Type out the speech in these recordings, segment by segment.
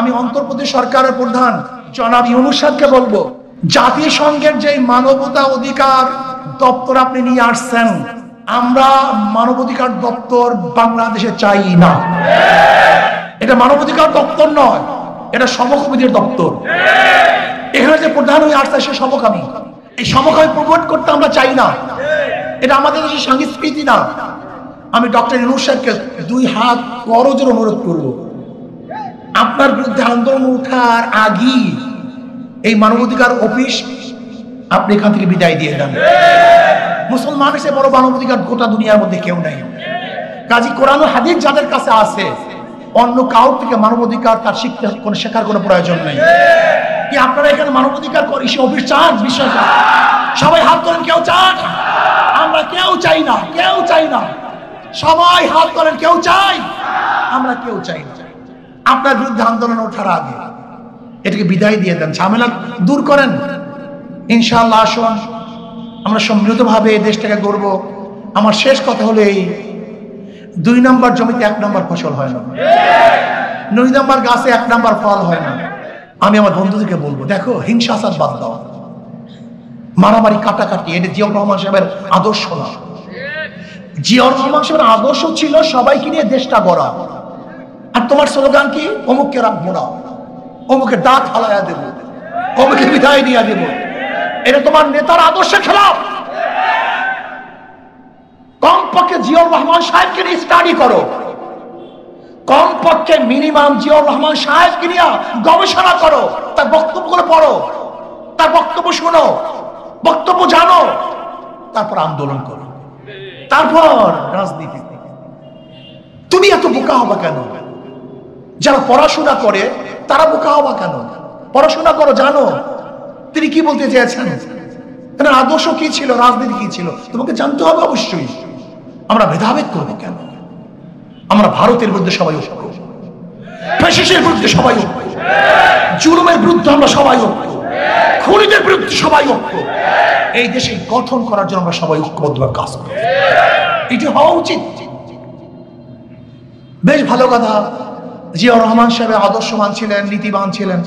আমি অন্তর্বর্তী সরকারের প্রধান জনাব ইউনূস সাহেবকে বলবো, জাতিসংঘের যে মানবতা অধিকার দপ্তর আপনি নিয়ে আসছেন, আমরা মানবাধিকার দপ্তর বাংলাদেশে চাই না। এটা মানবাধিকার দপ্তর নয়, এটা সমকামীদের দপ্তর। এখানে যে প্রধান হয়ে আসছে সে সমকামী। এই সমকামী প্রমোট করতে আমরা চাই না, এটা আমাদের দেশের সংস্কৃতি না। আমি ডক্টর ইউনূস সাহেবকে দুই হাত করজোর অনুরোধ করব, আপনার বিরুদ্ধে আন্দোলন ওঠার আগেই এই মানবাধিকার অফিস আপনি এখান থেকে বিদায় দিয়ে দেন। মুসলমান হিসেবে বড় মানবাধিকার গোটা দুনিয়ার মধ্যে কেউ নেই। কাজী কোরআন ও হাদিস যাদের কাছে আছে, অন্য কাউর থেকে মানবাধিকার তার শেখার কোনো প্রয়োজন নেই। কি আপনারা এখানে মানবাধিকার অফিস চান? বিষয় সবাই হাত তোলেন। কেউ চান? আমরা কেউ চাই না, কেউ চাই না। সবাই হাত তোলেন। কেউ চাই? আমরা কেউ চাই না। আপনার বিরুদ্ধে আন্দোলন ওঠার আগে এটাকে বিদায় দিয়ে দেন, ঝামেলা দূর করেন। ইনশাআল্লাহ আসুন আমরা সম্মিলিতভাবে এই দেশটাকে গড়ব। আমার শেষ কথা হলো এই, 2 নম্বর জমিতে 1 নম্বর ফসল হয় না, 9 নম্বর গাছে 1 নম্বর ফল হয় না। আমি আমার বন্ধুদেরকে বলবো, দেখো হিংসাচার বাদ দাও, মারামারি কাটাকাটি, এটা জিয়াউর রহমান সাহেবের আদর্শ না। জিয়াউর রহমান সাহেবের আদর্শ ছিল সবাইকে নিয়ে দেশটা গড়া। আর তোমার স্লোগান কি? অমুককে রাখবো না, অমুকে দাঁত হালাইয়া দেবো, অমুকে বিদায় দিয়ে দেবো। এটা তোমার নেতার আদর্শের খেলাফ। কমপক্ষে জিয়াউর রহমান সাহেবকে নিয়ে স্টাডি করো, কমপক্ষে মিনিমাম জিয়াউর রহমান সাহেবকে নিয়ে গবেষণা করো, তার বক্তব্যগুলো পড়ো, তার বক্তব্য শোনো, বক্তব্য জানো, তারপর আন্দোলন করো, তারপর রাজনীতি। তুমি এত বোকা হবা কেন? যারা পড়াশোনা করে তারা বোকা হবা কেন? পড়াশোনা করো, জানো তিনি কি বলতে চেয়েছেন, আদর্শ কি ছিল, রাজনীতি কি ছিল, তোমাকে জানতে হবে অবশ্যই। আমরা ভেদাভেদ করবো কেন? আমরা ভারতের বিরুদ্ধে সবাই ঐক্য, ফ্যাসিস্টের বিরুদ্ধে সবাই ঐক্য, জুলুমের বিরুদ্ধে আমরা সবাই ঐক্য, খুনিদের বিরুদ্ধে সবাই ঐক্য। এই দেশে গঠন করার জন্য আমরা সবাই ঐক্যবদ্ধভাবে কাজ করি, এটি হওয়া উচিত। বেশ ভালো কথা, জিয়াউর রহমান সাহেব আদর্শবান ছিলেন, নীতিবান ছিলেন।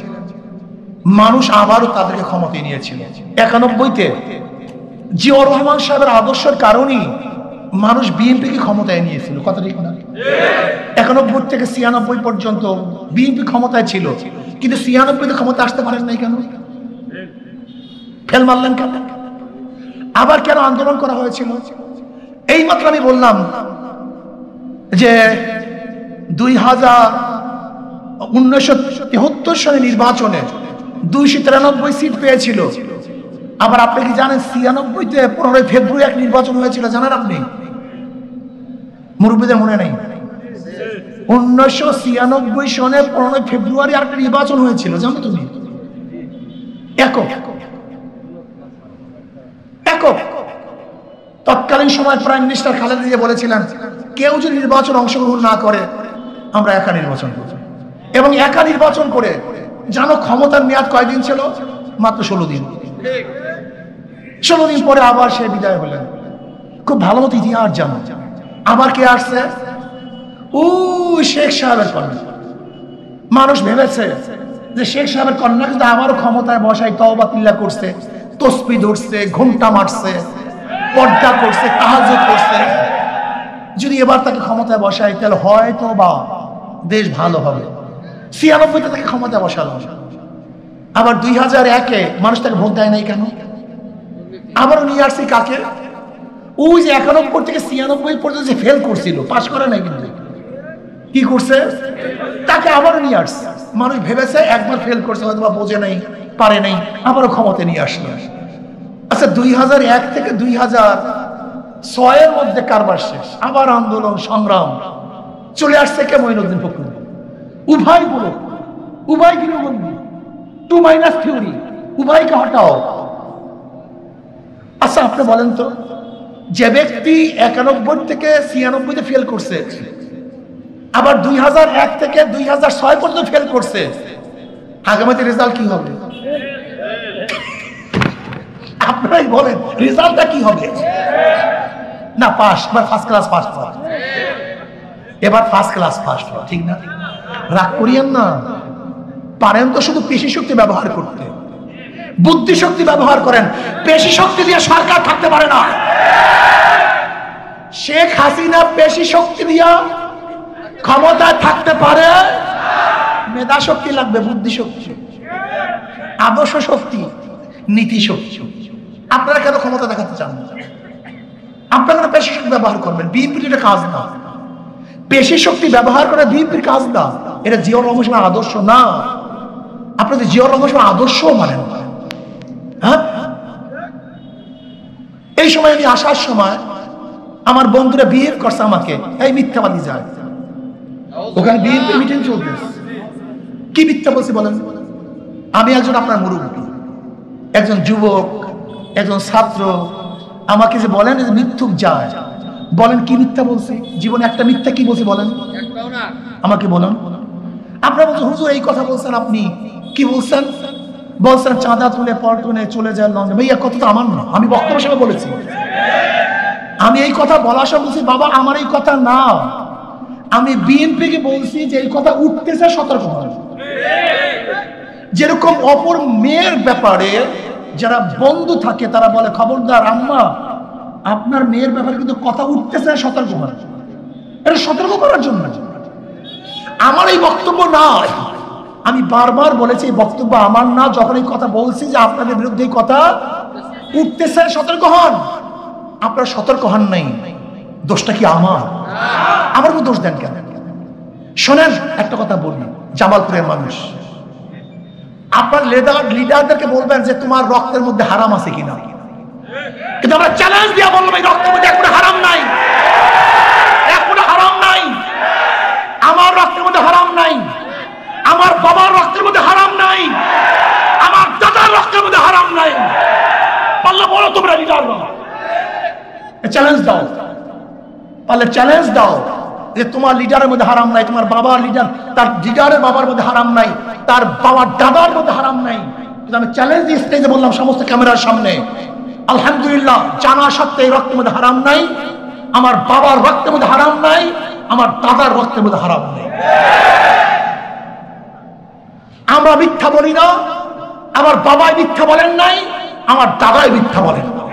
মানুষ আবারও তাদেরকে ক্ষমতায় নিয়েছিল। 91-তে জিয়াউর রহমান সাহেবের আদর্শের কারণেই মানুষ বিএনপিকে ক্ষমতায় নিয়েছিল। কথা ঠিক না? 91 থেকে 96 পর্যন্ত বিএনপি ক্ষমতায় ছিল, কিন্তু 96-তে ক্ষমতা আসতে পারেন নাই কেন? ফেল মারলেন কেন? আবার কেন আন্দোলন করা হয়েছিল? এইমাত্র আমি বললাম যে 1973 সালে নির্বাচনে 293 সিট পেয়েছিল। আবার আপনি কি জানেন 96-তে 15 ফেব্রুয়ারি এক নির্বাচন হয়েছিল? জানেন আপনি? মুরব্বীদের মনে নেই? 1996 সনে 15 ফেব্রুয়ারি একটা নির্বাচন হয়েছিল, জানো তুমি? একক একক তৎকালীন সময় প্রাইম মিনিস্টার খালেদা জিয়া বলেছিলেন, কেউ যদি নির্বাচন অংশগ্রহণ না করে আমরা একা নির্বাচন করব। এবং একা নির্বাচন করে জানো ক্ষমতার মেয়াদ কয়দিন ছিল? মাত্র 16 দিন। 16 দিন পরে আবার সে বিদায় হলেন। খুব ভালো মতো ইতিহাস জানো। আবার কে আসছে? শেখ সাহেবের কন্যা। মানুষ ভেবেছে যে শেখ সাহেবের কন্যা কিন্তু আবারও ক্ষমতায় বসায় তওবা তিল্লা করছে, তসবিহ ধরছে, ঘুমটা মারছে, পর্দা করছে, তাহাজ্জুদ করছে। যদি এবার তাকে ক্ষমতায় বসায় তাহলে হয়তো বা দেশ ভালো হবে। 96-তে তাকে ক্ষমতায় বসালো। আবার 2001-এ মানুষ তাকে ভোট দেয় নাই কেন? আবারও নিয়ে আসছে কাকে? ওই যে 91 থেকে 96 পর্যন্ত যে ফেল করছিল, পাশ করে নাই, কিন্তু কি করছে? তাকে আবারও নিয়ে আসছে। মানুষ ভেবেছে একবার ফেল করছে, হয়তো বা বোঝে নাই, পারে নাই, আবারও ক্ষমতায় নিয়ে আসলো। আচ্ছা 2001 থেকে 2006-এর মধ্যে কারবার শেষ। আবার আন্দোলন সংগ্রাম। চলে আসছে কে? মঈনুদ্দিন ফখরুল। উভয় বলো, উভয় গৃহবন্দী, 2- থিওরি, উভয়কে হটাও। আচ্ছা আপনি বলেন তো, যে ব্যক্তি 91 থেকে 96-তে ফেল করছে, আবার 2001 থেকে 2006 পর্যন্ত ফেল করছে, আগামীতে রেজাল্ট কি হবে? আপনারাই বলেন রেজাল্টটা কি হবে? না পাস, এবার ফার্স্ট ক্লাস পাস, এবার ফার্স্ট ক্লাস ফার্স্ট, ঠিক না? রাগ করিয়েন না, পারেন তো শুধু পেশি শক্তি ব্যবহার করতে, বুদ্ধি শক্তি ব্যবহার করেন। পেশি শক্তি দিয়ে সরকার থাকতে পারে না। শেখ হাসিনা পেশি শক্তি দিয়া ক্ষমতায় থাকতে পারে, মেধা শক্তি লাগবে, বুদ্ধি শক্তি, আদর্শ শক্তি, নীতি শক্তি। আপনারা কেন ক্ষমতা দেখাতে চান? আপনারা পেশি শক্তি ব্যবহার করবেন। বিএনপির এটা কাজ না, পেশি শক্তি ব্যবহার করে বিএনপির কাজ না। এটা জিয়াউর রহমান সাহেবের আদর্শ না। আপনাদের জিয়াউর রহমান সাহেবের আদর্শ মানেন না। হ্যাঁ, এই সময় আমি আসার সময় আমার বন্ধুরা বিহেভ করছে আমাকে, এই মিথ্যাবাদী যায়। ওখানে বিএনপি মিটিং চলতেছে, কি মিথ্যা বলছি বলেন? আমি একজন আপনার মুরব্বী, একজন যুবক, একজন ছাত্র, আমাকে যে বলেন যে মিথ্যুক যায়, বলেন কি মিথ্যা বলছি? জীবনে একটা মিথ্যা কি বলছি বলেন? আমাকে বলেন। আপনারা বলছেন হুজুর এই কথা বলছেন, আপনি কি বলছেন? বলছেন চাঁদা তুলে পল্টনে চলে যায় লন্ডন। ভাইয়া কথা তো আমার না, আমি বক্তব্য হিসেবে বলেছি। আমি এই কথা বলার সময় বলছি বাবা আমার এই কথা না, আমি বিএনপিকে বলছি যে এই কথা উঠতেছে, সতর্ক হন। যেরকম অপর মেয়ের ব্যাপারে যারা বন্ধু থাকে তারা বলে খবরদার আম্মা আপনার মেয়ের ব্যাপারে কিন্তু কথা উঠতেছে, সতর্ক হন। এটা সতর্ক করার জন্য। আমার এই বক্তব্য নয়, আমি বারবার বলেছি এই বক্তব্য আমার না। যখন এই কথা বলছি যে আপনাদের বিরুদ্ধে কথা উঠতেছে, সতর্ক হন, আপনারা সতর্ক হন নাই, দোষটা কি আমার? আমার উপর দোষ দেন কেন? শোনেন একটা কথা বলি, জামালপুরের মানুষ, আপনার লিডারদেরকে বলবেন যে তোমার রক্তের মধ্যে হারাম আছে কিনা, কিন্তু আমরা চ্যালেঞ্জ দিয়ে বললাম এই রক্তের মধ্যে কোনো হারাম নাই, কোনো হারাম নাই। আমার রক্তের মধ্যে হারাম নাই, আমার বাবার রক্তের মধ্যে হারাম নাই, আমার দাদার রক্তের মধ্যে হারাম নাই। পারলে বলো তোমরা লিডার চ্যালেঞ্জ দাও, পারলে চ্যালেঞ্জ দাও যে তোমার লিডারের মধ্যে হারাম নাই, তোমার বাবার লিডার তার লিডারের বাবার মধ্যে হারাম নাই, তার বাবার দাদার মধ্যে হারাম নাই। কিন্তু আমি চ্যালেঞ্জ দিয়ে স্টেজে বললাম সমস্ত ক্যামেরার সামনে, আলহামদুলিল্লাহ জানা সত্ত্বে এই রক্তের মধ্যে হারাম নাই, আমার বাবার রক্তের মধ্যে হারাম নাই, আমার দাদার রক্তের মধ্যে হারাম নাই। আমরা মিথ্যা বলি না, আমার বাবাই মিথ্যা বলেন নাই, আমার দাদাই মিথ্যা বলেন না।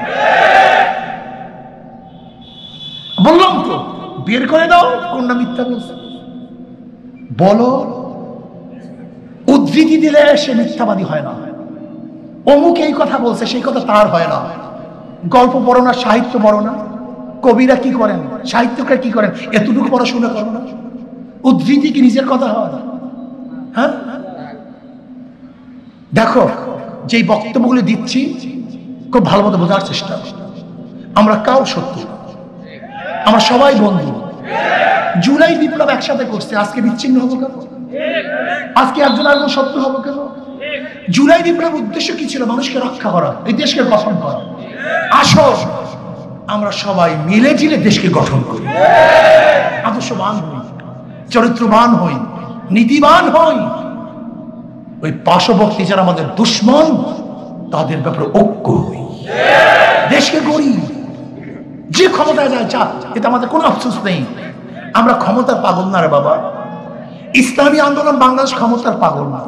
বললাম তো বের করে দাও কোনটা মিথ্যা বলছে, বলো। উদ্ধৃতি দিলে সে মিথ্যাবাদী হয় না। অমুক এই কথা বলছে, সেই কথা তার হয় না। গল্প পড়ো না, সাহিত্য পড়ো না, কবিরা কি করেন, সাহিত্যকার কি করেন, এতটুকু পড়াশোনা করো না? উদ্ধৃতি কি নিজের কথা হয়? হ্যাঁ, দেখো যেই বক্তব্যগুলি দিচ্ছি খুব ভালো মতো বোঝার চেষ্টা। আমরা কাউ শত্রু, আমরা সবাই বন্ধু। জুলাই বিপ্লব একসাথে করছে, আজকে বিচ্ছিন্ন হবো কেন? আজকে একজন আরেকজন শত্রু হবো কেন? জুলাই বিপ্লব উদ্দেশ্য কি ছিল? মানুষকে রক্ষা করা, এই দেশকে গঠন করা। আসো আমরা সবাই মিলে ঝিলে দেশকে গঠন করি, আদর্শবান হই, চরিত্রবান হই, নীতিবান হই। ওই পার্শ্ববর্তী যারা আমাদের দুশ্মন তাদের ব্যাপারে ঐক্য হই, দেশকে গড়ি। যে ক্ষমতায় যায় যাক, এটা আমাদের কোনো আফসোস নেই। আমরা ক্ষমতার পাগল না রে বাবা। ইসলামী আন্দোলন বাংলাদেশ ক্ষমতার পাগল না।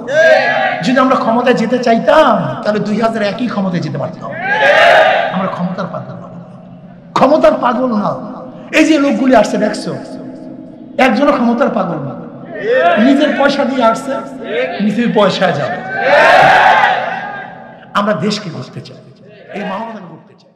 যদি আমরা ক্ষমতায় যেতে চাইতাম তাহলে 2001 ক্ষমতায় যেতে পারতাম। আমরা ক্ষমতার পাগল না, ক্ষমতার পাগল না। এই যে লোকগুলি আসছে দেখছো, একজনও ক্ষমতার পাগল না, নিজের পয়সা দিয়ে আসছে, নিজের পয়সায় যাবে। আমরা দেশকে গড়তে চাই, এই মানবতাকে গড়তে চাই।